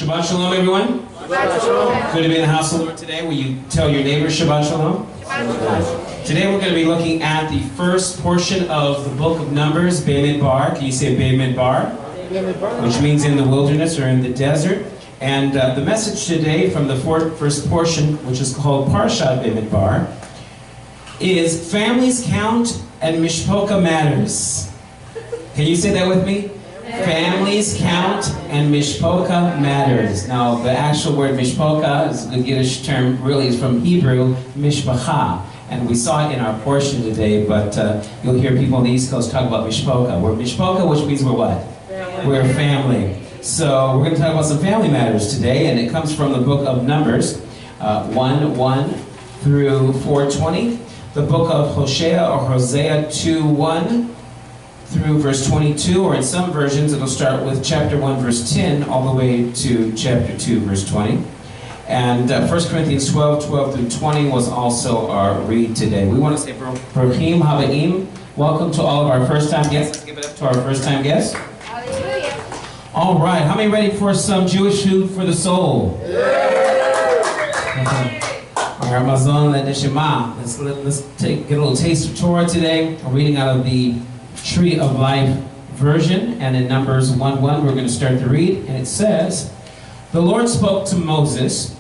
Shabbat Shalom, everyone. Shabbat Shalom. Good to be in the house of the Lord today. Will you tell your neighbor Shabbat Shalom? Shabbat Shalom. Today we're going to be looking at the first portion of the book of Numbers, Bamidbar. Can you say Bamidbar? Which means in the wilderness or in the desert. And the message today from the first portion, which is called Parashat Bamidbar, is families count and Mishpochah matters. Can you say that with me? Families count and Mishpochah matters. Now, the actual word Mishpochah is a Yiddish term, really is from Hebrew, Mishpochah. And we saw it in our portion today, but you'll hear people on the East Coast talk about Mishpochah. We're Mishpochah, which means we're what? Family. We're family. So we're going to talk about some family matters today, and it comes from the book of Numbers, 1:1 through 4:20. The book of Hosea or Hosea 2:1 through verse 22, or in some versions it'll start with chapter 1 verse 10 all the way to chapter 2 verse 20. And 1 Corinthians 12 through 20 was also our read today. We want to say Baruchim Havaim. Welcome to all of our first time guests. Let's give it up to our first time guests. Hallelujah. All right, how many ready for some Jewish food for the soul? Our Amazon Neshama. Let's get a little taste of Torah today. We're reading out of the Tree of Life version, and in Numbers 1:1 we're going to start to read, and it says, "The Lord spoke to Moses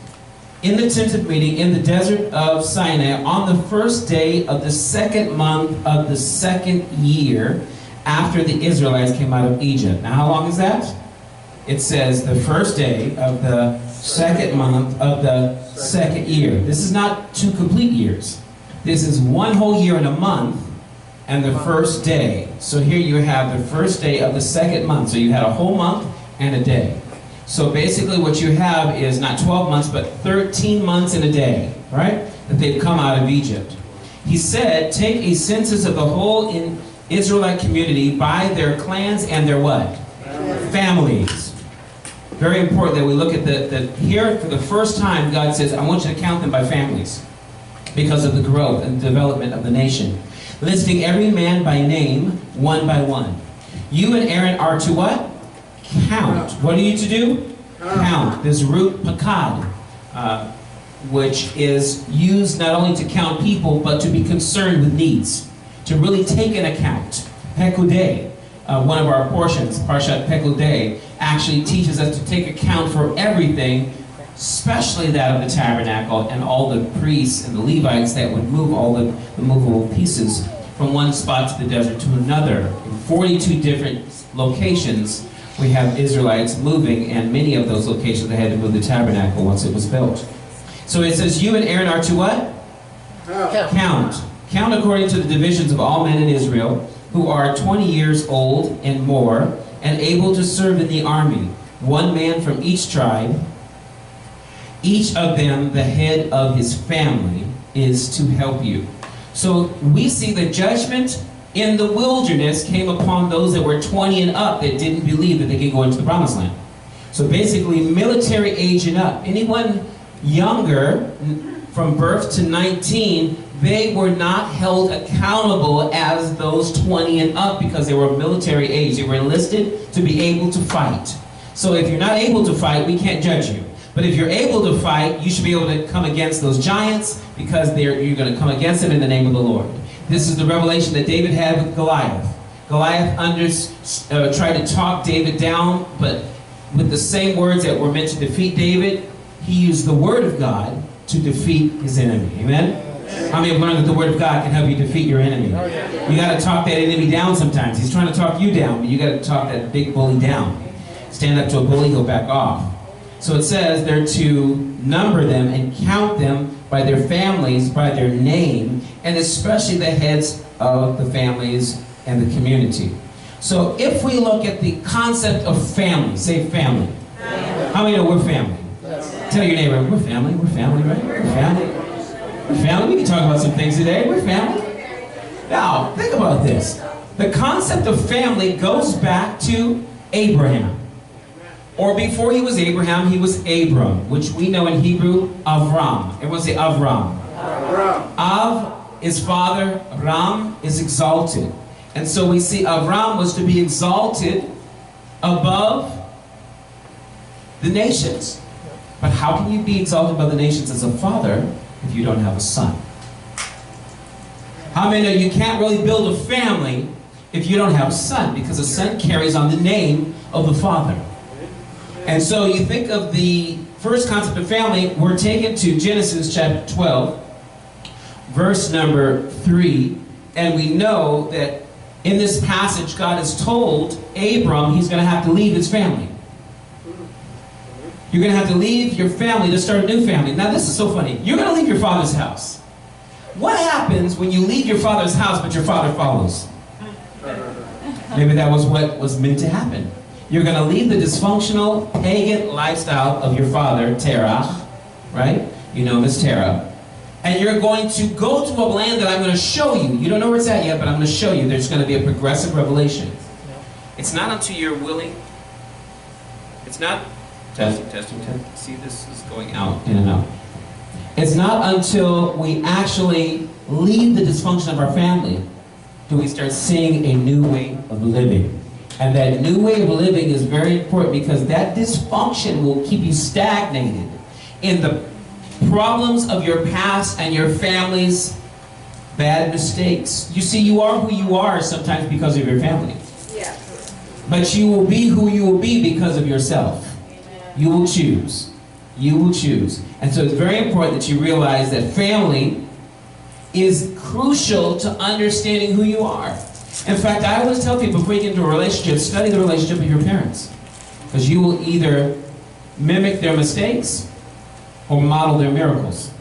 in the tent of meeting in the desert of Sinai on the first day of the second month of the second year after the Israelites came out of Egypt." Now, how long is that? It says the first day of the second month of the second year. This is not 2 complete years. This is 1 whole year and a month, and the first day. So here you have the first day of the second month. So you had a whole month and a day. So basically what you have is not 12 months, but 13 months and a day, right? That they've come out of Egypt. He said, take a census of the whole Israelite community by their clans and their what? Families. Very important that we look at here for the first time God says, I want you to count them by families because of the growth and development of the nation. Listing every man by name, one by one. You and Aaron are to what? Count. What are you to do? Count. This root pakad, which is used not only to count people, but to be concerned with needs. To really take an account. Pekudei, one of our portions, Parashat Pekudei, actually teaches us to take account for everything, especially that of the tabernacle and all the priests and the Levites that would move all the movable pieces from one spot to the desert to another. In 42 different locations, we have Israelites moving, and many of those locations they had to move the tabernacle once it was built. So it says, you and Aaron are to what? Count. Count according to the divisions of all men in Israel, who are 20 years old and more, and able to serve in the army, 1 man from each tribe. Each of them, the head of his family, is to help you. So we see the judgment in the wilderness came upon those that were 20 and up that didn't believe that they could go into the promised land. So basically military age and up. Anyone younger from birth to 19, they were not held accountable as those 20 and up because they were military age. They were enlisted to be able to fight. So if you're not able to fight, we can't judge you. But if you're able to fight, you should be able to come against those giants because you're going to come against them in the name of the Lord. This is the revelation that David had with Goliath. Goliath tried to talk David down, but with the same words that were meant to defeat David, he used the word of God to defeat his enemy. Amen? How many have learned that the word of God can help you defeat your enemy? You got to talk that enemy down sometimes. He's trying to talk you down, but you got to talk that big bully down. Stand up to a bully, he'll back off. So it says they're to number them and count them by their families, by their name, and especially the heads of the families and the community. So if we look at the concept of family, say family. How many know we're family? Tell your neighbor, we're family, right? We're family. We're family. We can talk about some things today. We're family. Now, think about this. The concept of family goes back to Abraham. Or before he was Abraham, he was Abram, which we know in Hebrew, Avram. Everyone say Avram. Av is father, Ram is exalted. And so we see Avram was to be exalted above the nations. But how can you be exalted by the nations as a father if you don't have a son? How many know you can't really build a family if you don't have a son? Because a son carries on the name of the father. And so you think of the first concept of family, we're taken to Genesis chapter 12, verse number 3. And we know that in this passage, God has told Abram he's going to have to leave his family. You're going to have to leave your family to start a new family. Now this is so funny. You're going to leave your father's house. What happens when you leave your father's house but your father follows? Maybe that was what was meant to happen. You're going to leave the dysfunctional pagan lifestyle of your father, Terah, right? You know Miss Terah. And you're going to go to a land that I'm going to show you. You don't know where it's at yet, but I'm going to show you. There's going to be a progressive revelation. It's not until you're willing. It's not... Testing. See, this is going out, in and out. It's not until we actually leave the dysfunction of our family do we start seeing a new way of living. And that new way of living is very important because that dysfunction will keep you stagnated in the problems of your past and your family's bad mistakes. You see, you are who you are sometimes because of your family. Yeah. But you will be who you will be because of yourself. You will choose. You will choose. And so it's very important that you realize that family is crucial to understanding who you are. In fact, I always tell people before you get into a relationship, study the relationship with your parents. Because you will either mimic their mistakes or model their miracles.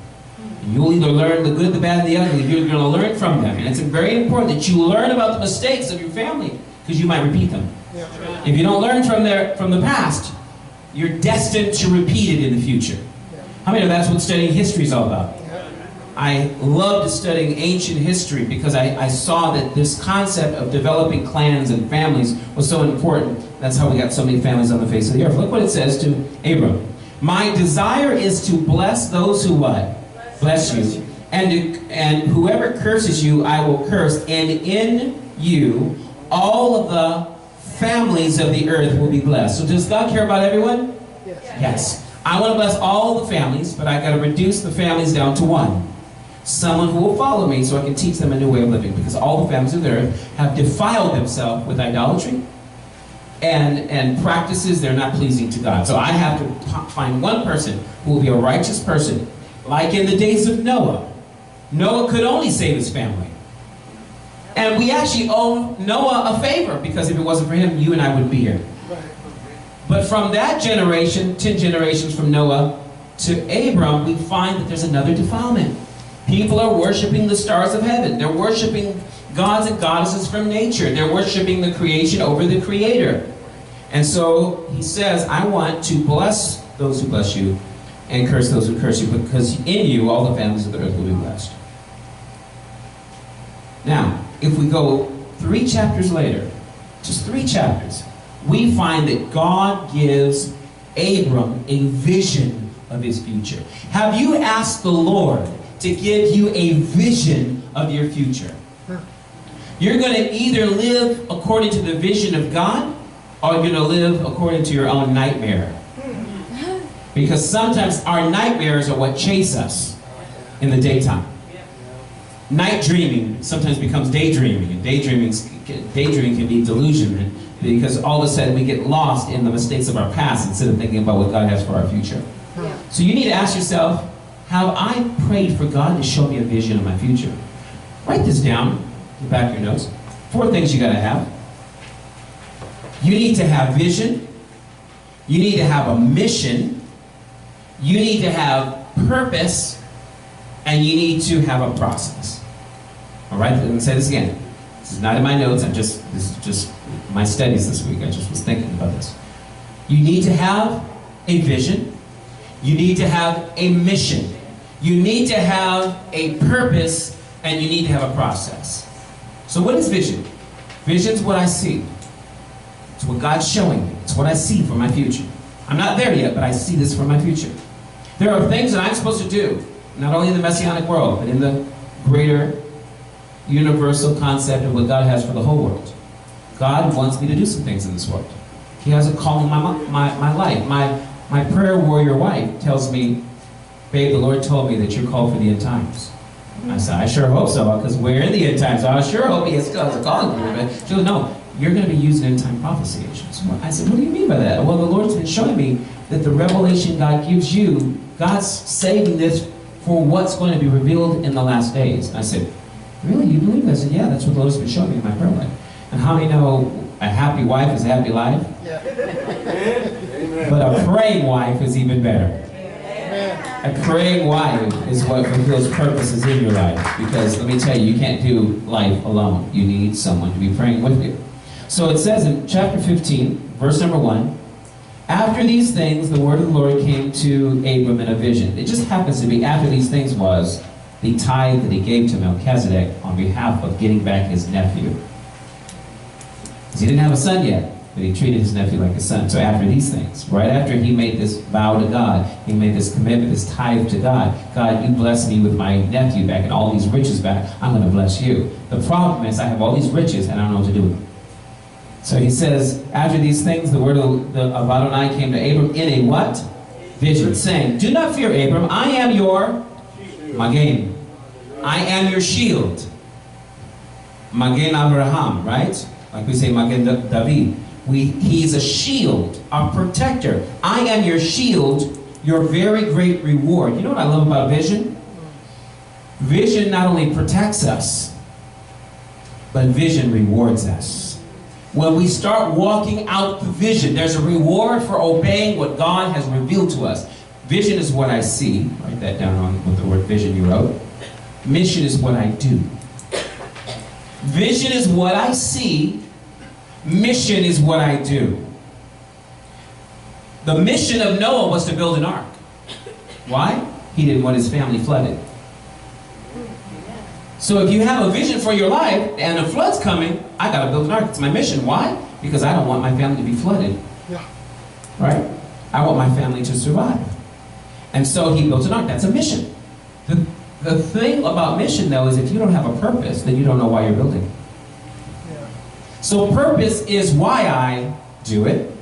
You'll either learn the good, the bad, and the ugly. You're going to learn from them. And it's very important that you learn about the mistakes of your family because you might repeat them. If you don't learn from the past, you're destined to repeat it in the future. How many know that's what studying history is all about? I loved studying ancient history because I saw that this concept of developing clans and families was so important. That's how we got so many families on the face of the earth. Look what it says to Abram. My desire is to bless those who what? Bless you. And whoever curses you, I will curse. And in you, all of the families of the earth will be blessed. So does God care about everyone? Yes. I want to bless all the families, but I got to reduce the families down to one. Someone who will follow me so I can teach them a new way of living. Because all the families of the earth have defiled themselves with idolatry and practices they're not pleasing to God. So I have to find one person who will be a righteous person. Like in the days of Noah. Noah could only save his family. And we actually owe Noah a favor, because if it wasn't for him, you and I wouldn't be here. But from that generation, 10 generations from Noah to Abram, we find that there's another defilement. People are worshiping the stars of heaven. They're worshiping gods and goddesses from nature. They're worshiping the creation over the Creator. And so he says, I want to bless those who bless you and curse those who curse you, because in you all the families of the earth will be blessed. Now, if we go 3 chapters later, just 3 chapters, we find that God gives Abram a vision of his future. Have you asked the Lord to give you a vision of your future? You're going to either live according to the vision of God, or you're going to live according to your own nightmare. Because sometimes our nightmares are what chase us in the daytime. Night dreaming sometimes becomes daydreaming, and daydreaming can be delusion, because all of a sudden we get lost in the mistakes of our past instead of thinking about what God has for our future. Yeah. So you need to ask yourself, have I prayed for God to show me a vision of my future? Write this down in the back of your notes. 4 things you got to have. You need to have vision. You need to have a mission. You need to have purpose. And you need to have a process. All right, let me say this again. This is not in my notes. This is just my studies this week. I just was thinking about this. You need to have a vision. You need to have a mission. You need to have a purpose, and you need to have a process. So what is vision? Vision is what I see. It's what God's showing me. It's what I see for my future. I'm not there yet, but I see this for my future. There are things that I'm supposed to do, not only in the Messianic world, but in the greater universal concept of what God has for the whole world. God wants me to do some things in this world. He has a call in my life. My My prayer warrior wife tells me, babe, the Lord told me that you're called for the end times. I said, I sure hope so, because we're in the end times. So I sure hope he is calling for you. But she goes, no, you're going to be using end time prophecy. I said, what do you mean by that? Well, the Lord's been showing me that the revelation God gives you, God's saving this for what's going to be revealed in the last days. And I said, really, you believe that? I said, yeah, that's what the Lord's been showing me in my prayer life. And how many know a happy wife is a happy life? Yeah. But a praying wife is even better. A praying wife is what fulfills purposes in your life. Because let me tell you, you can't do life alone. You need someone to be praying with you. So it says in chapter 15, verse number 1, after these things, the word of the Lord came to Abram in a vision. It just happens to be after these things was the tithe that he gave to Melchizedek on behalf of getting back his nephew. Because he didn't have a son yet, but he treated his nephew like a son. So after these things, right after he made this vow to God, he made this commitment, this tithe to God, God, you bless me with my nephew back and all these riches back, I'm going to bless you. The problem is I have all these riches and I don't know what to do with them. So he says, after these things, the word of Adonai came to Abram in a what? Vision, saying, do not fear, Abram, I am your Magen. I am your shield. Magen Abraham, right? Like we say Magen David. He's a shield, a protector. I am your shield, your very great reward. You know what I love about vision? Vision not only protects us, but vision rewards us. When we start walking out the vision, there's a reward for obeying what God has revealed to us. Vision is what I see. Write that down on with the word vision you wrote. Mission is what I do. Vision is what I see. Mission is what I do. The mission of Noah was to build an ark. Why? He didn't want his family flooded. So if you have a vision for your life and a flood's coming, I got to build an ark. It's my mission. Why? Because I don't want my family to be flooded. Yeah. Right? I want my family to survive. And so he built an ark. That's a mission. The thing about mission, though, is if you don't have a purpose, then you don't know why you're building. Yeah. So purpose is why I do it,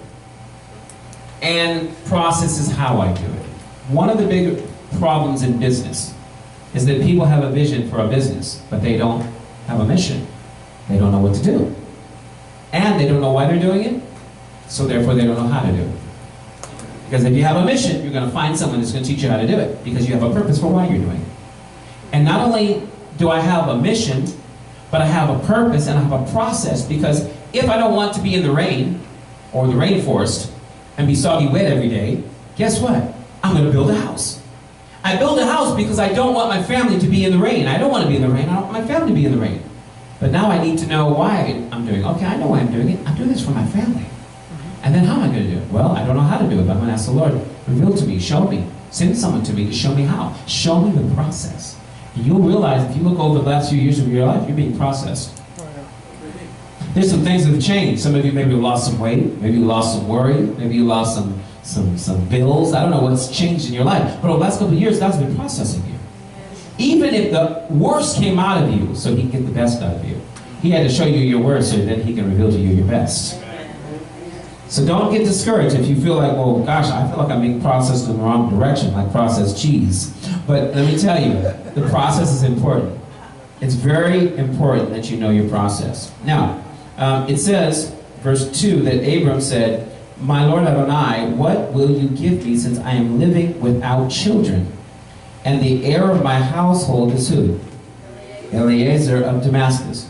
and process is how I do it. One of the big problems in business is that people have a vision for a business, but they don't have a mission. They don't know what to do. And they don't know why they're doing it, so therefore they don't know how to do it. Because if you have a mission, you're going to find someone that's going to teach you how to do it, because you have a purpose for why you're doing it. And not only do I have a mission, but I have a purpose and I have a process, because if I don't want to be in the rain or the rainforest and be soggy wet every day, guess what? I'm going to build a house. I build a house because I don't want my family to be in the rain. I don't want to be in the rain. I don't want my family to be in the rain. But now I need to know why I'm doing it. Okay, I know why I'm doing it. I'm doing this for my family. And then how am I going to do it? Well, I don't know how to do it, but I'm going to ask the Lord, reveal to me, show me. Send someone to me to show me how. Show me the process. And you'll realize if you look over the last few years of your life, you're being processed. There's some things that have changed. Some of you maybe lost some weight. Maybe you lost some worry. Maybe you lost some bills. I don't know what's changed in your life. But over the last couple of years, God's been processing you. Even if the worst came out of you, so He can get the best out of you. He had to show you your worst so that He can reveal to you your best. So don't get discouraged if you feel like, well, gosh, I feel like I'm being processed in the wrong direction, like processed cheese. But let me tell you, the process is important. It's very important that you know your process. Now, it says, verse 2, that Abram said, my Lord Adonai, what will you give me since I am living without children? And the heir of my household is who? Eliezer of Damascus.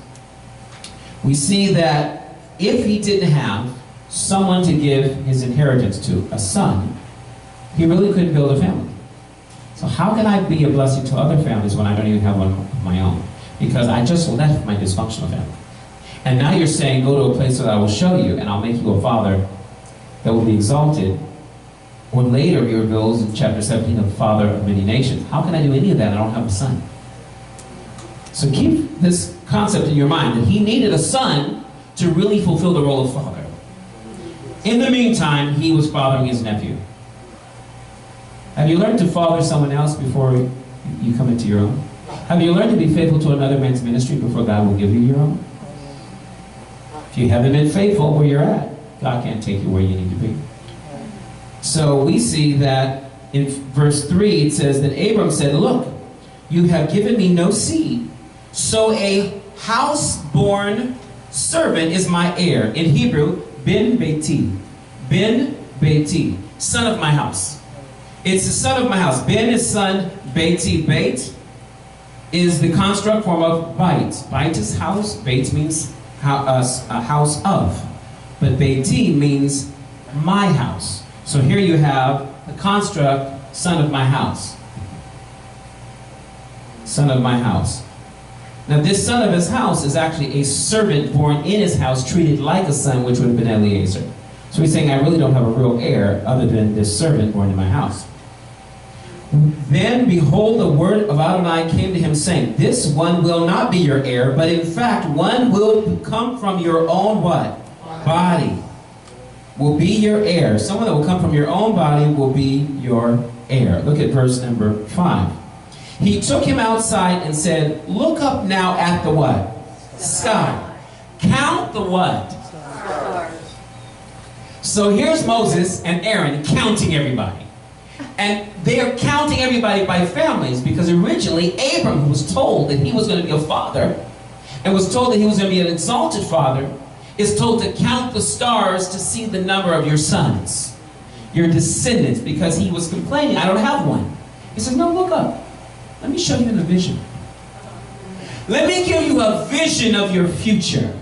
We see that if he didn't have someone to give his inheritance to, a son, he really couldn't build a family. So how can I be a blessing to other families when I don't even have one of my own? Because I just left my dysfunctional family. And now you're saying, go to a place that I will show you, and I'll make you a father that will be exalted. Or later he reveals in chapter 17 of the father of many nations. How can I do any of that? I don't have a son. So keep this concept in your mind, that he needed a son to really fulfill the role of father. In the meantime, he was fathering his nephew. Have you learned to father someone else before you come into your own? Have you learned to be faithful to another man's ministry before God will give you your own? If you haven't been faithful where you're at, God can't take you where you need to be. So we see that in verse 3 it says that Abram said, look, you have given me no seed, so a house-born servant is my heir. In Hebrew, ben beiti. Ben beiti, son of my house. It's the son of my house. Ben is son, beiti. Beit is the construct form of bait. Bait is house, beit means a house of. But beiti means my house. So here you have the construct, son of my house. Son of my house. Now this son of his house is actually a servant born in his house, treated like a son, which would have been Eliezer. So he's saying, I really don't have a real heir other than this servant born in my house. Then behold, the word of Adonai came to him, saying, this one will not be your heir, but in fact one will come from your own what? Body. Will be your heir. Someone that will come from your own body will be your heir. Look at verse number 5. He took him outside and said, look up now at the what? Sky. Count the what? So here's Moses and Aaron counting everybody. And they are counting everybody by families, because originally Abram was told that he was going to be a father and was told that he was going to be an exalted father, is told to count the stars to see the number of your sons, your descendants, because he was complaining, I don't have one. He said, no, look up. Let me show you the vision. Let me give you a vision of your future.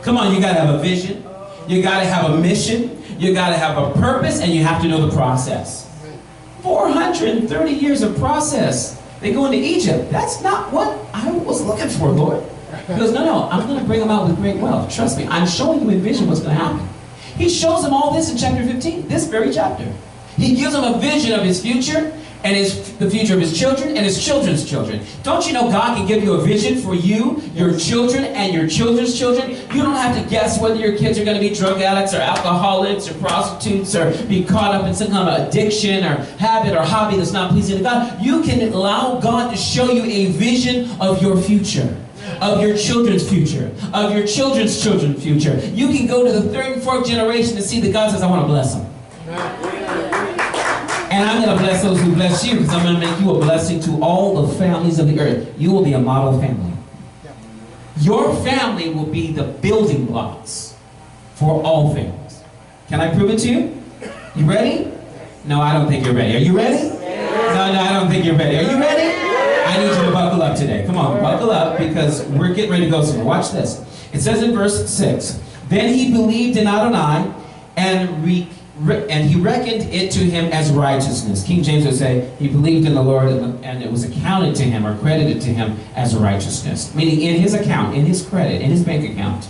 Come on, you got to have a vision. You got to have a mission. You got to have a purpose, and you have to know the process. 430 years of process. They go into Egypt. That's not what I was looking for, Lord. He goes, no, I'm going to bring them out with great wealth. Trust me, I'm showing you in vision what's going to happen. He shows them all this in chapter 15, this very chapter. He gives them a vision of his future, and the future of his children, and his children's children. Don't you know God can give you a vision for you, your children, and your children's children? You don't have to guess whether your kids are going to be drug addicts, or alcoholics, or prostitutes, or be caught up in some kind of addiction, or habit, or hobby that's not pleasing to God. You can allow God to show you a vision of your future, of your children's future, of your children's children's future. You can go to the third and fourth generation and see that God says, I want to bless them. And I'm going to bless those who bless you, because I'm going to make you a blessing to all the families of the earth. You will be a model family. Your family will be the building blocks for all families. Can I prove it to you? You ready? No, I don't think you're ready. Are you ready? No, I don't think you're ready. Are you ready? I need you to buckle up today. Come on, buckle up, because we're getting ready to go somewhere. Watch this. It says in verse 6, then he believed in Adonai, and he reckoned it to him as righteousness. King James would say he believed in the Lord, and it was accounted to him, or credited to him as righteousness. Meaning in his account, in his credit, in his bank account,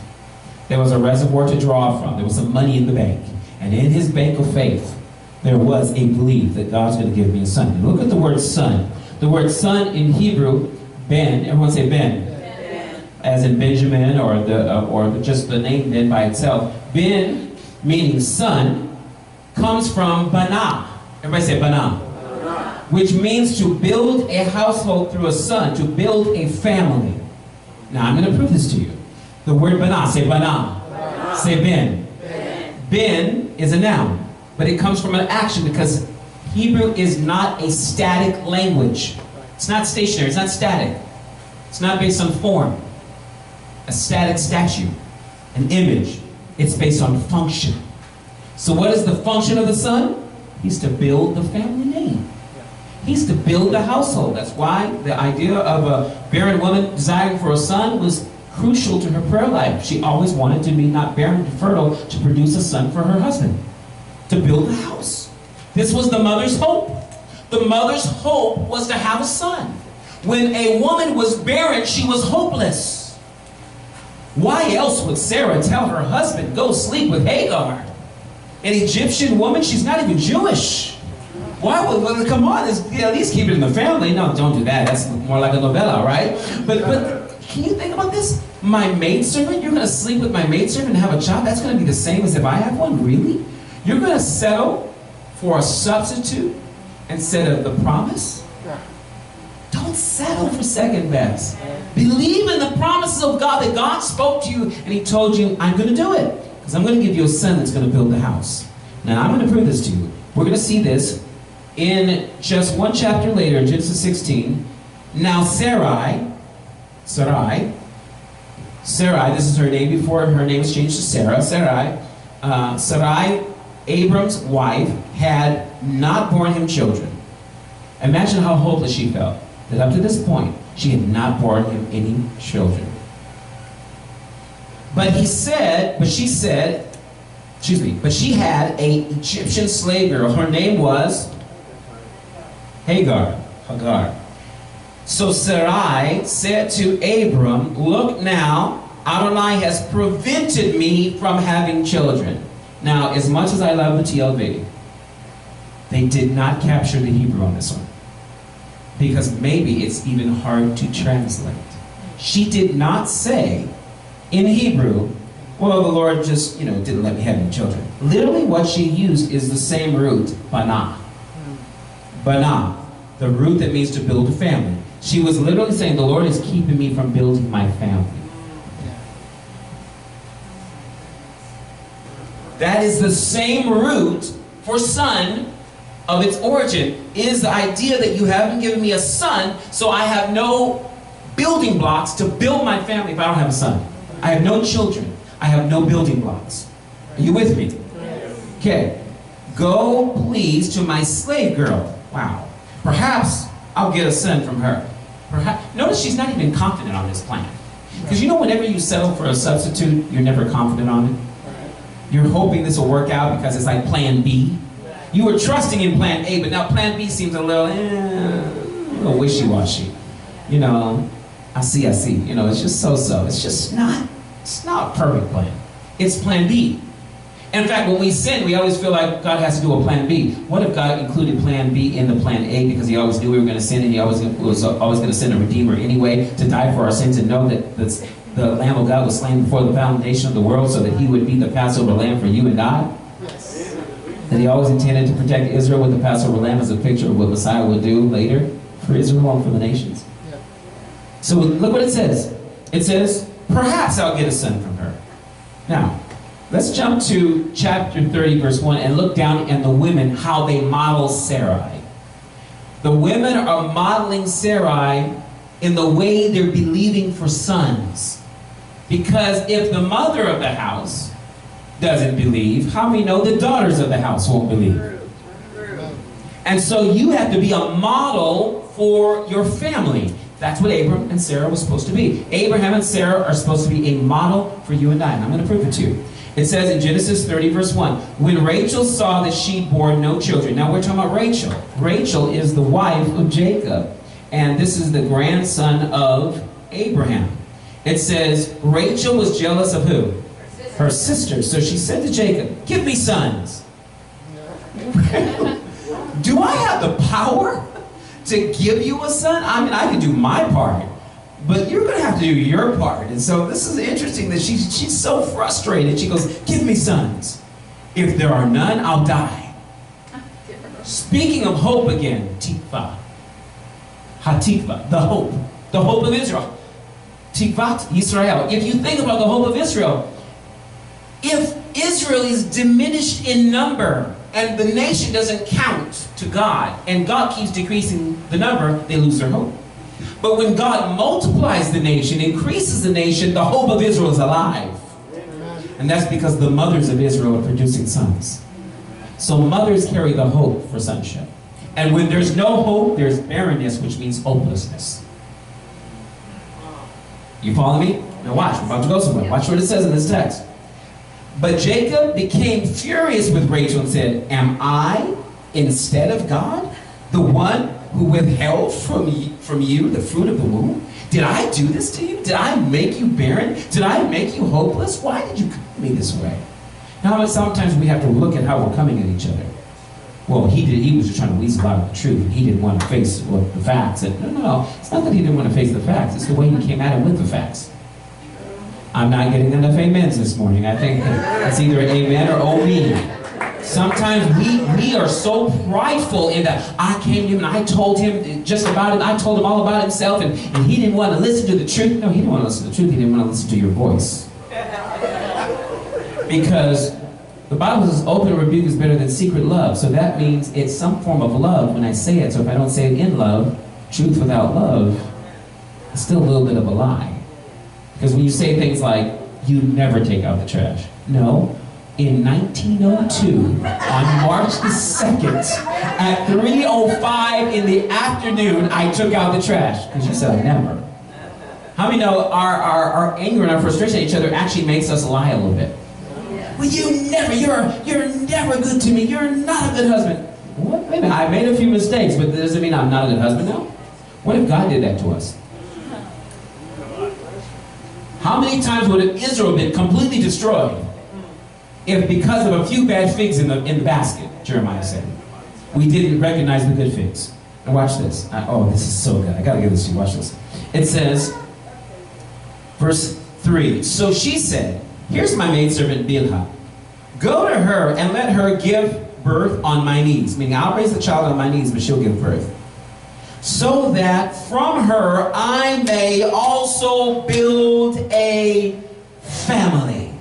there was a reservoir to draw from. There was some money in the bank. And in his bank of faith, there was a belief that God's going to give me a son. And look at the word son. The word son in Hebrew, Ben, everyone say Ben. Ben. As in Benjamin, or just the name Ben by itself. Ben, meaning son, comes from Banah. Everybody say Banah. Which means to build a household through a son, to build a family. Now I'm going to prove this to you. The word Banah, say Banah. Say Ben. Ben is a noun, but it comes from an action, because Hebrew is not a static language. It's not stationary, it's not static. It's not based on form. A static statue, an image. It's based on function. So what is the function of the son? He's to build the family name. He's to build the household. That's why the idea of a barren woman desiring for a son was crucial to her prayer life. She always wanted to be not barren but fertile, to produce a son for her husband, to build a house. This was the mother's hope. The mother's hope was to have a son. When a woman was barren, she was hopeless. Why else would Sarah tell her husband, go sleep with Hagar? An Egyptian woman? She's not even Jewish. Why would, well, come on, at least keep it in the family. No, don't do that. That's more like a novella, right? But can you think about this? My maidservant? You're going to sleep with my maidservant and have a child? That's going to be the same as if I have one? Really? You're going to settle for a substitute instead of the promise? Don't settle for second best. Believe in the promises of God, that God spoke to you and he told you, I'm going to do it. Because I'm going to give you a son that's going to build the house. Now, I'm going to prove this to you. We're going to see this in just one chapter later, in Genesis 16. Now Sarai, this is her name before her name was changed to Sarah. Sarai, Abrams' wife, had not borne him children. Imagine how hopeless she felt. That up to this point, she had not borne him any children. But she had an Egyptian slave girl. Her name was Hagar. So Sarai said to Abram, look now, Adonai has prevented me from having children. Now, as much as I love the TLV, they did not capture the Hebrew on this one. Because maybe it's even hard to translate. She did not say in Hebrew, well, the Lord just, didn't let me have any children. Literally what she used is the same root, banah. Banah, the root that means to build a family. She was literally saying, the Lord is keeping me from building my family. That is the same root for son of its origin, is the idea that you haven't given me a son, so I have no building blocks to build my family if I don't have a son. I have no children. I have no building blocks. Are you with me? Okay. Go, please, to my slave girl. Wow. Perhaps I'll get a son from her. Notice she's not even confident on this plan. Because whenever you settle for a substitute, you're never confident on it. You're hoping this will work out because it's like plan B. You were trusting in plan A, but now plan B seems a little wishy-washy. I see. It's just so-so. It's not a perfect plan. It's plan B. In fact, when we sin, we always feel like God has to do a plan B. What if God included plan B in the plan A because he always knew we were going to sin and he was always going to send a Redeemer anyway to die for our sins and know that the Lamb of God was slain before the foundation of the world so that he would be the Passover Lamb for you and I? Yes. That he always intended to protect Israel with the Passover Lamb as a picture of what Messiah would do later for Israel and for the nations. Yeah. So look what it says. It says, perhaps I'll get a son from her. Now, let's jump to chapter 30, verse 1, and look down at the women, how they model Sarai. The women are modeling Sarai in the way they're believing for sons. Because if the mother of the house doesn't believe, how many know the daughters of the house won't believe? And so you have to be a model for your family. That's what Abram and Sarah was supposed to be. Abraham and Sarah are supposed to be a model for you and I. And I'm going to prove it to you. It says in Genesis 30, verse 1, when Rachel saw that she bore no children. Now we're talking about Rachel. Rachel is the wife of Jacob. And this is the grandson of Abraham. It says, Rachel was jealous of who? Her sister. So she said to Jacob, give me sons. Do I have the power to give you a son? I mean, I can do my part, but you're going to have to do your part. And so this is interesting that she's so frustrated. She goes, give me sons. If there are none, I'll die. Speaking of hope again, tikva. Hatikva, the hope of Israel. Tikvat Yisrael. If you think about the hope of Israel, if Israel is diminished in number and the nation doesn't count to God and God keeps decreasing the number, they lose their hope. But when God multiplies the nation, increases the nation, the hope of Israel is alive. And that's because the mothers of Israel are producing sons. So mothers carry the hope for sonship. And when there's no hope, there's barrenness, which means hopelessness. You follow me? Now watch, we're about to go somewhere. Watch what it says in this text. But Jacob became furious with Rachel and said, am I, instead of God, the one who withheld from you the fruit of the womb? Did I do this to you? Did I make you barren? Did I make you hopeless? Why did you come to me this way? Now, sometimes we have to look at how we're coming at each other. Well, he was just trying to weasel out of the truth. He didn't want to face the facts. And no. It's not that he didn't want to face the facts. It's the way he came at it with the facts. I'm not getting enough amens this morning. I think it's either amen or oh me. Sometimes we are so prideful in that I came to him and I told him just about it. I told him all about himself and he didn't want to listen to the truth. No, he didn't want to listen to the truth. He didn't want to listen to your voice. Because The Bible says open rebuke is better than secret love. So that means it's some form of love when I say it. So if I don't say it in love, truth without love, it's still a little bit of a lie. Because when you say things like, you never take out the trash. No. In 1902, on March the 2nd, at 3:05 in the afternoon, I took out the trash. Because you said I never. How many know our anger and our frustration at each other actually makes us lie a little bit? Well, you're never good to me. You're not a good husband. What? Wait a minute, I made a few mistakes, but does it mean I'm not a good husband now? What if God did that to us? How many times would Israel been completely destroyed if because of a few bad figs in the basket, Jeremiah said, we didn't recognize the good figs? And watch this. Oh, this is so good. I got to give this to you. Watch this. It says, verse 3, so she said, here's my maidservant Bilha. Go to her and let her give birth on my knees. Meaning I'll raise the child on my knees, but she'll give birth. So that from her I may also build a family.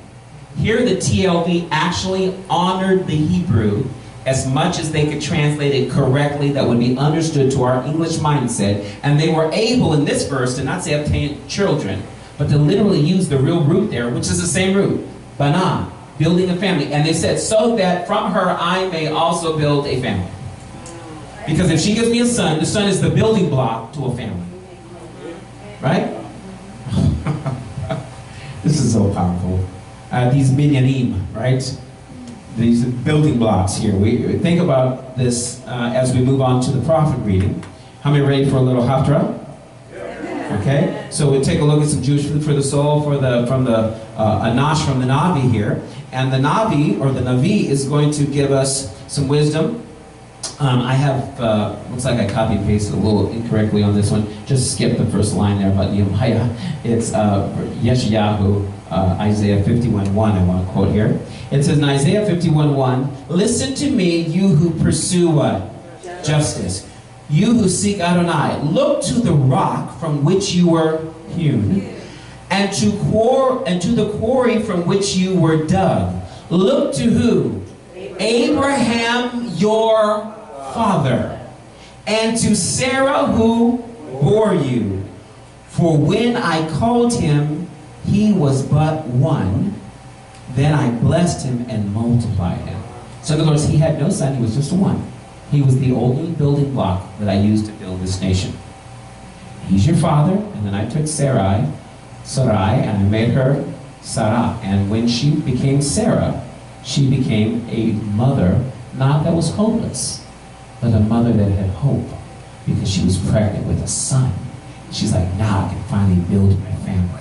Here the TLV actually honored the Hebrew as much as they could translate it correctly that would be understood to our English mindset. And they were able in this verse to not say obtain children, but to literally use the real root there, which is the same root, banah, building a family. And they said, so that from her I may also build a family. Because if she gives me a son, the son is the building block to a family. Right? This is so powerful. These minyanim, right? These building blocks here. We think about this as we move on to the prophet reading. How many ready for a little haftarah? Okay, so we'll take a look at some Jewish food for the soul from the Anash from the Navi here. And the Navi, or the Navi, is going to give us some wisdom. I have, looks like I copy and pasted a little incorrectly on this one. Just skip the first line there about Nehemiah. It's Yeshayahu, Isaiah 51:1, I want to quote here. It says in Isaiah 51:1, listen to me, you who pursue what? Justice. You who seek Adonai, look to the rock from which you were hewn, and to the quarry from which you were dug. Look to who? Abraham your father, and to Sarah who bore you. For when I called him, he was but one. Then I blessed him and multiplied him. So in other words, he had no son, he was just one. He was the only building block that I used to build this nation. He's your father, and then I took Sarai, and I made her Sarah. And when she became Sarah, she became a mother, not that was hopeless, but a mother that had hope, because she was pregnant with a son. She's like, now I can finally build my family.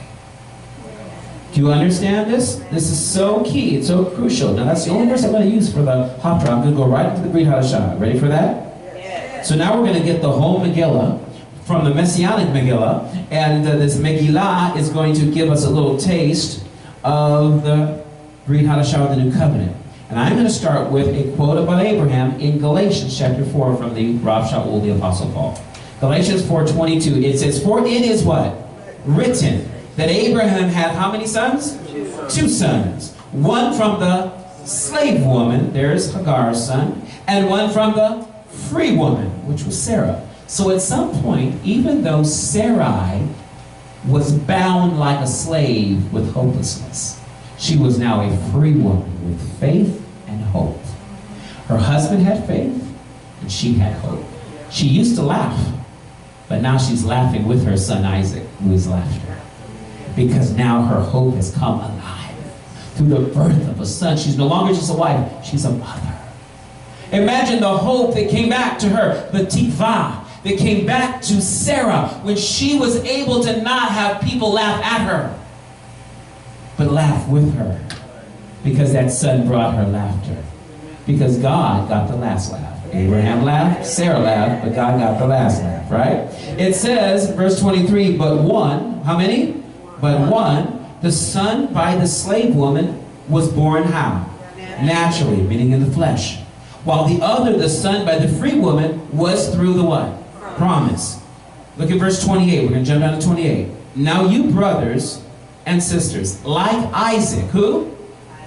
Do you understand this? This is so key. It's so crucial. Now that's the only verse I'm going to use for the haftarah. I'm going to go right into the Brit Hadashah. Ready for that? Yes. So now we're going to get the whole Megillah from the Messianic Megillah. And this Megillah is going to give us a little taste of the Brit Hadashah of the New Covenant. And I'm going to start with a quote about Abraham in Galatians chapter 4 from the Rav Shaul, the Apostle Paul. Galatians 4:22. It says, for it is what? Written that Abraham had how many sons? Two sons. One from the slave woman, there's Hagar's son, and one from the free woman, which was Sarah. So at some point, even though Sarai was bound like a slave with hopelessness, she was now a free woman with faith and hope. Her husband had faith, and she had hope. She used to laugh, but now she's laughing with her son Isaac, who is laughter. Because now her hope has come alive. Through the birth of a son, she's no longer just a wife, she's a mother. Imagine the hope that came back to her, the tikvah that came back to Sarah when she was able to not have people laugh at her, but laugh with her, because that son brought her laughter. Because God got the last laugh. Abraham laughed, Sarah laughed, but God got the last laugh, right? It says, verse 23, but one, how many? But one, the son by the slave woman, was born how? Naturally, meaning in the flesh. While the other, the son by the free woman, was through the what? Promise. Look at verse 28. We're going to jump down to 28. Now you brothers and sisters, like Isaac, who?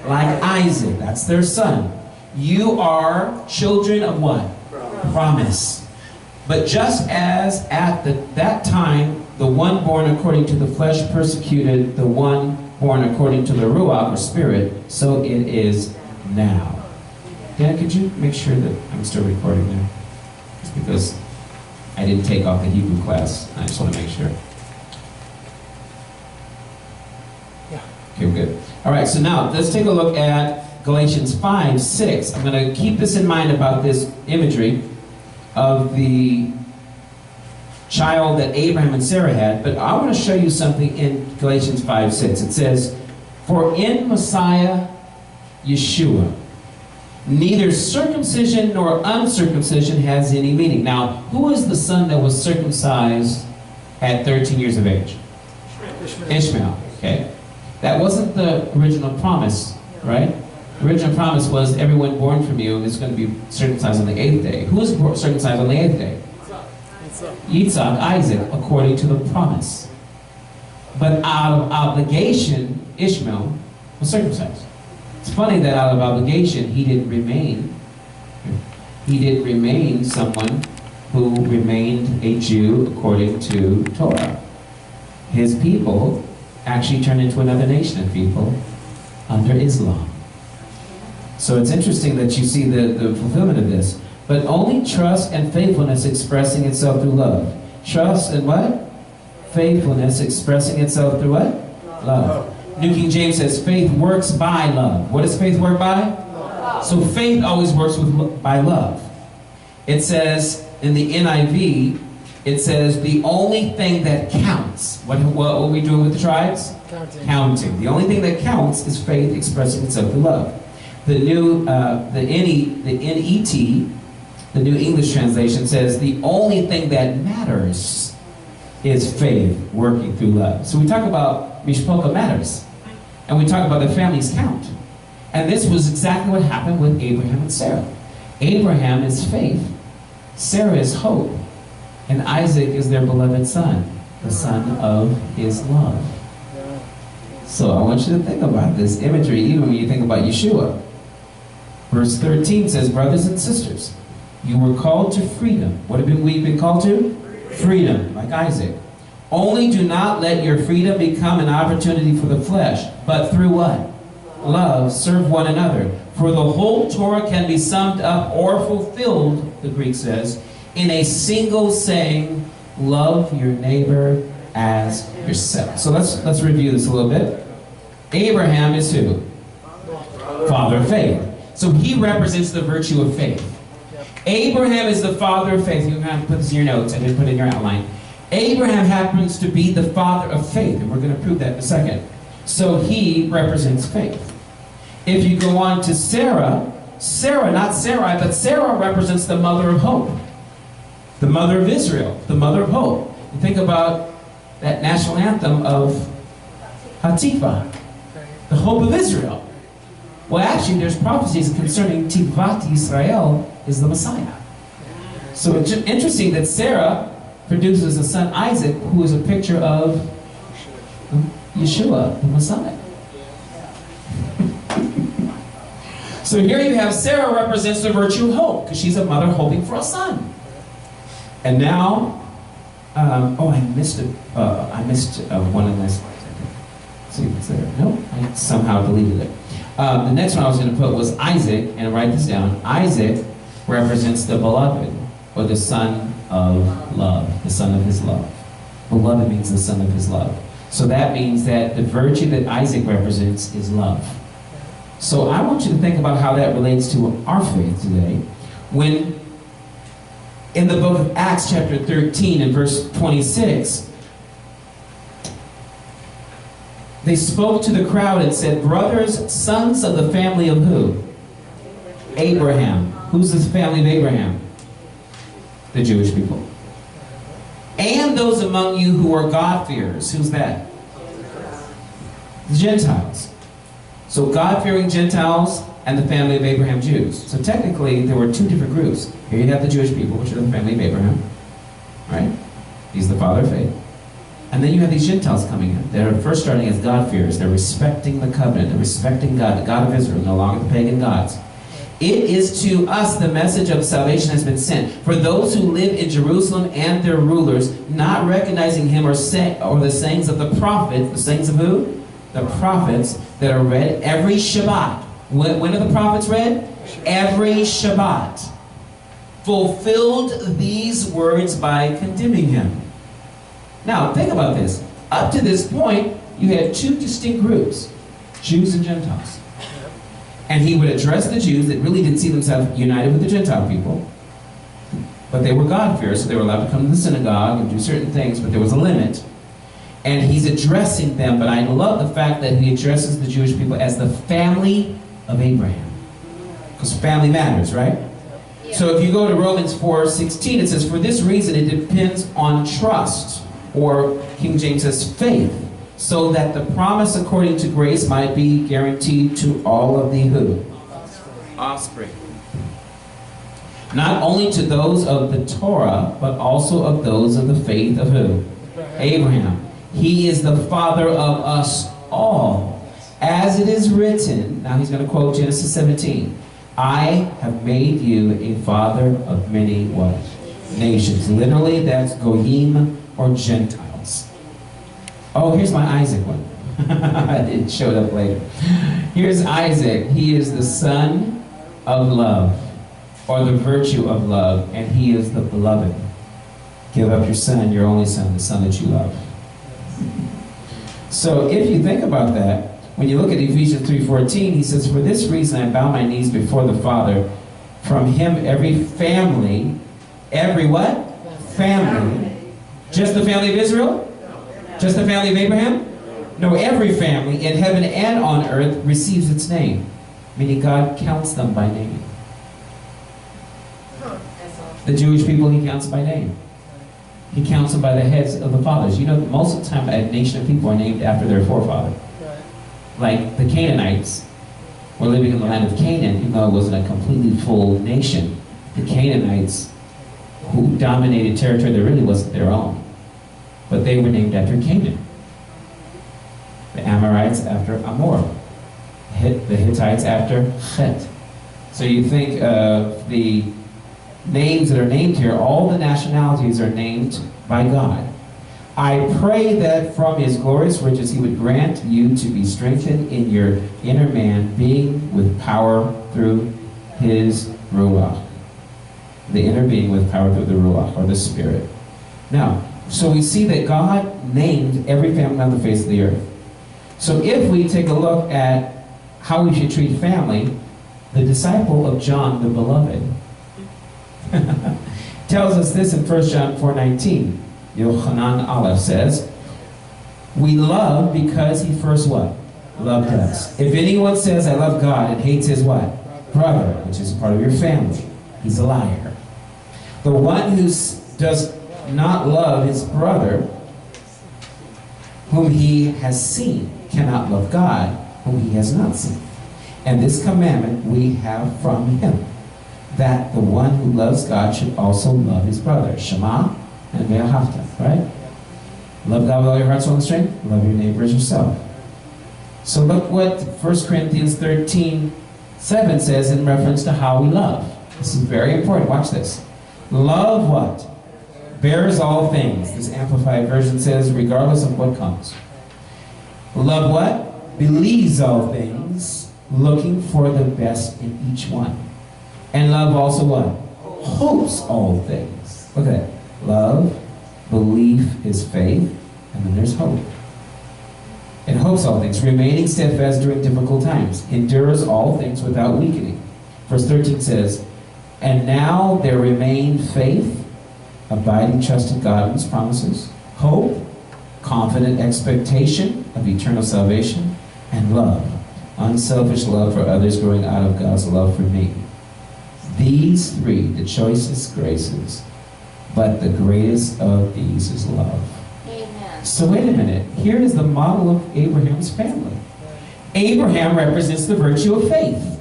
like Isaac. That's their son. You are children of what? Promise. But just as at that time, the one born according to the flesh persecuted the one born according to the Ruach, or Spirit, so it is now. Dad, could you make sure that I'm still recording there? Just because I didn't take off the Hebrew class. I just want to make sure. Yeah. Okay, we're good. All right, so now let's take a look at Galatians 5:6. I'm going to keep this in mind about this imagery of the child that Abraham and Sarah had, but I want to show you something in Galatians 5:6. It says, "For in Messiah Yeshua, neither circumcision nor uncircumcision has any meaning." Now, who is the son that was circumcised at 13 years of age? Ishmael. Okay. That wasn't the original promise, right? The original promise was everyone born from you is going to be circumcised on the 8th day. Who is circumcised on the 8th day? Yitzhak, Isaac, according to the promise. But out of obligation, Ishmael was circumcised. It's funny that out of obligation, he didn't remain someone who remained a Jew according to Torah. His people actually turned into another nation of people under Islam. So it's interesting that you see the fulfillment of this. But only trust and faithfulness expressing itself through love. Trust and what? Faithfulness expressing itself through what? Love. New King James says faith works by love. What does faith work by? Love. So faith always works by love. It says in the NIV, it says the only thing that counts. What are we doing with the tribes? Counting. The only thing that counts is faith expressing itself through love. The NET, the New English Translation, says the only thing that matters is faith working through love. So we talk about Mishpochah matters. And we talk about the families count. And this was exactly what happened with Abraham and Sarah. Abraham is faith. Sarah is hope. And Isaac is their beloved son, the son of his love. So I want you to think about this imagery, even when you think about Yeshua. Verse 13 says, "Brothers and sisters, you were called to freedom." What have we been called to? Freedom, like Isaac. "Only do not let your freedom become an opportunity for the flesh, but through what? Love, serve one another. For the whole Torah can be summed up or fulfilled," the Greek says, "in a single saying, love your neighbor as yourself." So let's review this a little bit. Abraham is who? Father of faith. So he represents the virtue of faith. Abraham is the father of faith. You can put this in your notes. I didn't put it in your outline. Abraham happens to be the father of faith, and we're going to prove that in a second. So he represents faith. If you go on to Sarah, not Sarai, but Sarah represents the mother of hope. The mother of Israel, the mother of hope. You think about that national anthem of Hatikva, the hope of Israel. Well, actually, there's prophecies concerning Tikvat Yisrael is the Messiah. So it's interesting that Sarah produces a son, Isaac, who is a picture of Yeshua, the Messiah. So here you have Sarah represents the virtue of hope, because she's a mother hoping for a son. And now, I missed one of my slides. See if it's there. No, I somehow deleted it. The next one I was going to put was Isaac, and write this down. Isaac represents the beloved, or the son of love, the son of his love. Beloved means the son of his love. So that means that the virtue that Isaac represents is love. So I want you to think about how that relates to our faith today. When in the book of Acts chapter 13 and verse 26, they spoke to the crowd and said, "Brothers, sons of the family of who? Abraham." Who's the family of Abraham? The Jewish people. "And those among you who are God-fearers." Who's that? The Gentiles. So God-fearing Gentiles and the family of Abraham, Jews. So technically, there were two different groups. Here you have the Jewish people, which are the family of Abraham. Right? He's the father of faith. And then you have these Gentiles coming in. They're first starting as God-fearers. They're respecting the covenant. They're respecting God, the God of Israel, no longer the pagan gods. It is to us the message of salvation has been sent. For those who live in Jerusalem and their rulers, not recognizing him or the sayings of the prophets. The sayings of who? The prophets that are read every Shabbat. When are the prophets read? Every Shabbat. Fulfilled these words by condemning him. Now, think about this. Up to this point, you had two distinct groups, Jews and Gentiles. And he would address the Jews that really didn't see themselves united with the Gentile people. But they were God-fearers, so they were allowed to come to the synagogue and do certain things, but there was a limit. And he's addressing them, but I love the fact that he addresses the Jewish people as the family of Abraham. Because family matters, right? Yeah. So if you go to Romans 4:16, it says, for this reason it depends on trust, or King James says faith, so that the promise according to grace might be guaranteed to all of the who? Offspring. Not only to those of the Torah, but also of those of the faith of who? Abraham. He is the father of us all. As it is written, now he's going to quote Genesis 17, I have made you a father of many what? Nations. Literally, that's Goyim or Gentiles. Oh, here's my Isaac one. It showed up later. Here's Isaac. He is the son of love, or the virtue of love, and he is the beloved. Give up your son, your only son, the son that you love. So if you think about that, when you look at Ephesians 3:14, he says, for this reason I bow my knees before the Father. From him every family, every what? Family. Just the family of Israel? Just the family of Abraham? No, every family in heaven and on earth receives its name. Meaning God counts them by name. The Jewish people he counts by name. He counts them by the heads of the fathers. You know, most of the time a nation of people are named after their forefather. Like the Canaanites were living in the land of Canaan, even though it wasn't a completely full nation. The Canaanites, who dominated territory that really wasn't their own, but they were named after Canaan. The Amorites after Amor. The Hittites after Het. So you think of the names that are named here, all the nationalities are named by God. I pray that from his glorious riches he would grant you to be strengthened in your inner man, being with power through his Ruach. The inner being with power through the Ruach, or the Spirit. Now, so we see that God named every family on the face of the earth. So if we take a look at how we should treat family, the disciple of John the Beloved tells us this in 1 John 4:19. Yochanan Aleph says, we love because he first what? Loved us. If anyone says, I love God, and hates his what? Brother, which is part of your family, he's a liar. The one who does not love his brother, whom he has seen, cannot love God, whom he has not seen. And this commandment we have from him, that the one who loves God should also love his brother. Shema and Ve'ahavta, right? Love God with all your heart, soul, and strength. Love your neighbor as yourself. So look what 1 Corinthians 13:7 says in reference to how we love. This is very important. Watch this. Love what? Bears all things. This Amplified Version says, regardless of what comes. Love what? Believes all things, looking for the best in each one. And love also what? Hopes all things. Look at that. Love, belief is faith, and then there's hope. It hopes all things, remaining steadfast during difficult times, endures all things without weakening. Verse 13 says, and now there remain faith, abiding trust in God and his promises, hope, confident expectation of eternal salvation, and love, unselfish love for others growing out of God's love for me. These three, the choicest graces, but the greatest of these is love. Amen. So wait a minute. Here is the model of Abraham's family. Abraham represents the virtue of faith.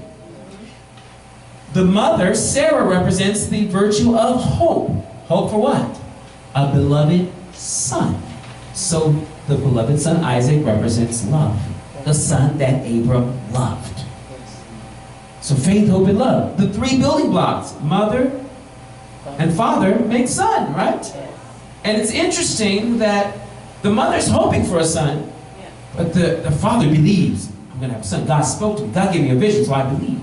The mother, Sarah, represents the virtue of hope. Hope for what? A beloved son. So the beloved son Isaac represents love, the son that Abram loved. So faith, hope, and love. The three building blocks, mother and father, make son, right? And it's interesting that the mother's hoping for a son, but the father believes, I'm going to have a son. God spoke to me. God gave me a vision, so I believe.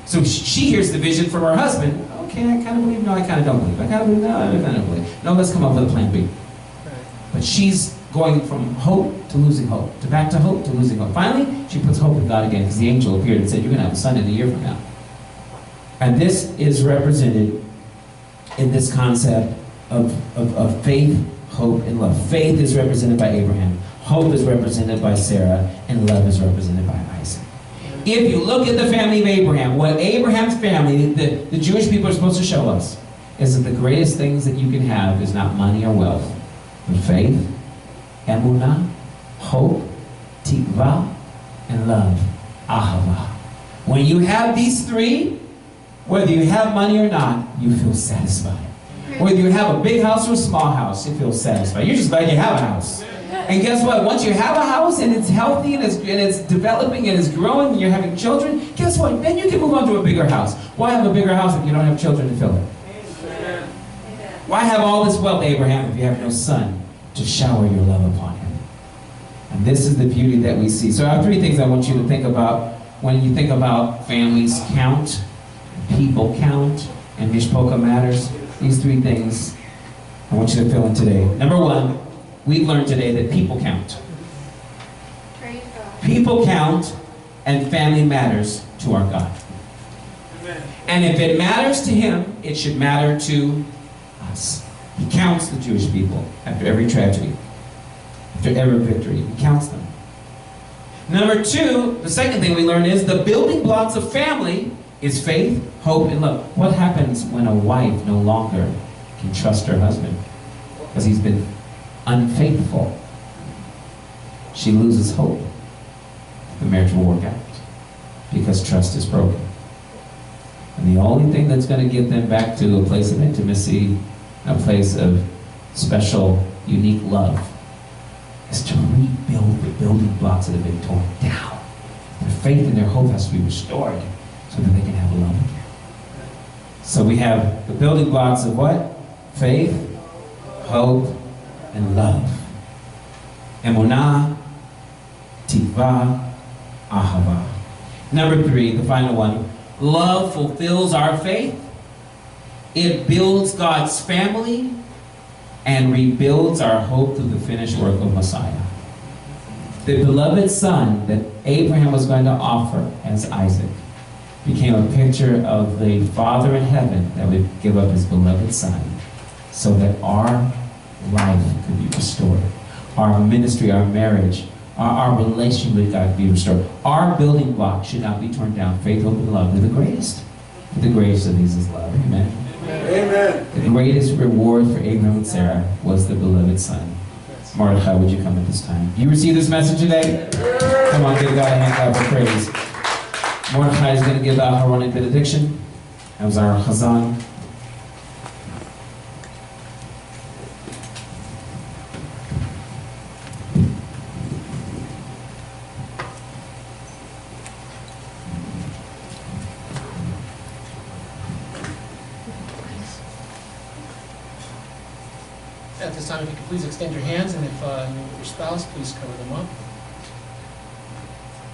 So she hears the vision from her husband. Okay, I kind of believe. No, I kind of don't believe. I kind of believe. No, I kind of believe. No, let's come up with a plan B. But she's going from hope to losing hope, to back to hope to losing hope. Finally, she puts hope in God again, because the angel appeared and said, you're going to have a son in a year from now. And this is represented in this concept of faith, hope, and love. Faith is represented by Abraham. Hope is represented by Sarah. And love is represented by Isaac. If you look at the family of Abraham, what Abraham's family, the Jewish people are supposed to show us, is that the greatest things that you can have is not money or wealth, but faith, emunah, hope, tikva, and love, ahava. When you have these three, whether you have money or not, you feel satisfied. Whether you have a big house or a small house, you feel satisfied. You're just glad you have a house. And guess what? Once you have a house and it's healthy and it's developing and it's growing and you're having children, guess what? Then you can move on to a bigger house. Why have a bigger house if you don't have children to fill it? Why have all this wealth, Abraham, if you have no son to shower your love upon him? And this is the beauty that we see. So I have three things I want you to think about when you think about families count, people count, and Mishpochah matters. These three things I want you to fill in today. Number one, we've learned today that people count. People count, and family matters to our God. And if it matters to him, it should matter to us. He counts the Jewish people after every tragedy, after every victory. He counts them. Number two, the second thing we learn is the building blocks of family is faith, hope, and love. What happens when a wife no longer can trust her husband because he's been unfaithful? She loses hope. The marriage will work out because trust is broken. And the only thing that's going to get them back to a place of intimacy, a place of special, unique love, is to rebuild the building blocks that have been torn down. Their faith and their hope has to be restored so that they can have love again. So we have the building blocks of what? Faith, hope, and love. Emunah, tikva, ahava. Number three, the final one. Love fulfills our faith. It builds God's family and rebuilds our hope through the finished work of Messiah. The beloved son that Abraham was going to offer as Isaac became a picture of the Father in heaven that would give up his beloved son so that our life could be restored. Our ministry, our marriage, our relationship with God could be restored. Our building block should not be torn down. Faith, hope, and love. They're the greatest. The greatest of these is love. Amen. Amen. The greatest reward for Abraham and Sarah was the beloved son. Mordechai, would you come at this time? You receive this message today? Come on, give God a hand clap of praise. Mordechai is going to give out Aaronic benediction. That was our Chazan. At this time, if you could please extend your hands, and if you're with your spouse, please cover them up.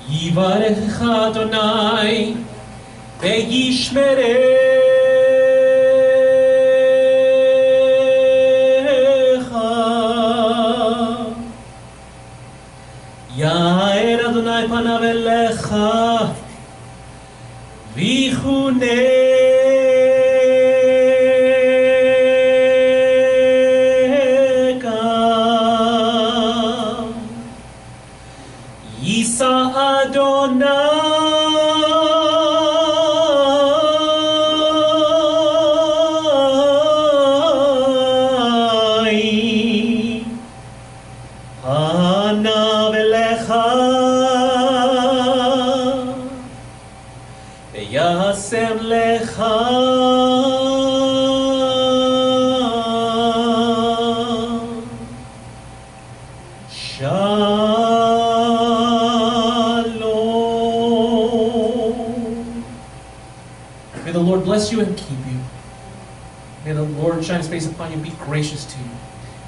Yivarecha Adonai ve'yishmerecha. Ya'er Adonai panav elecha v'chuneka. Yisa Adonai panav elecha ve'yasem lecha Lord bless you and keep you. May the Lord shine his face upon you and be gracious to you.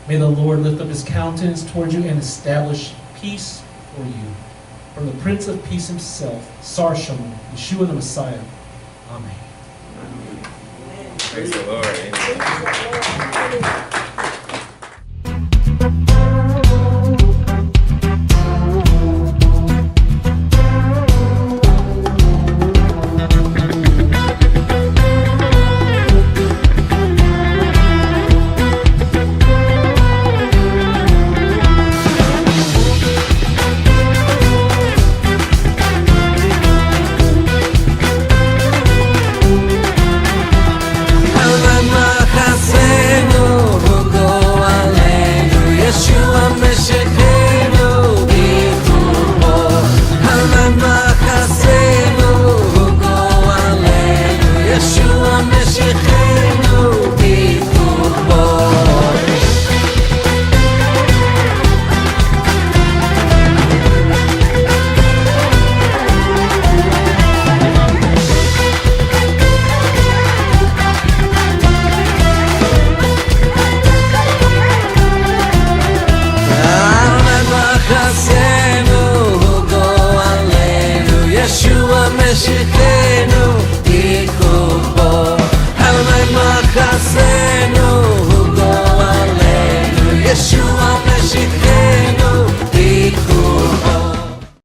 May the Lord lift up his countenance towards you and establish peace for you. From the Prince of Peace himself, Sar Shalom, Yeshua the Messiah. Amen. Praise the Lord. Amen. Yeshua Mishpochah.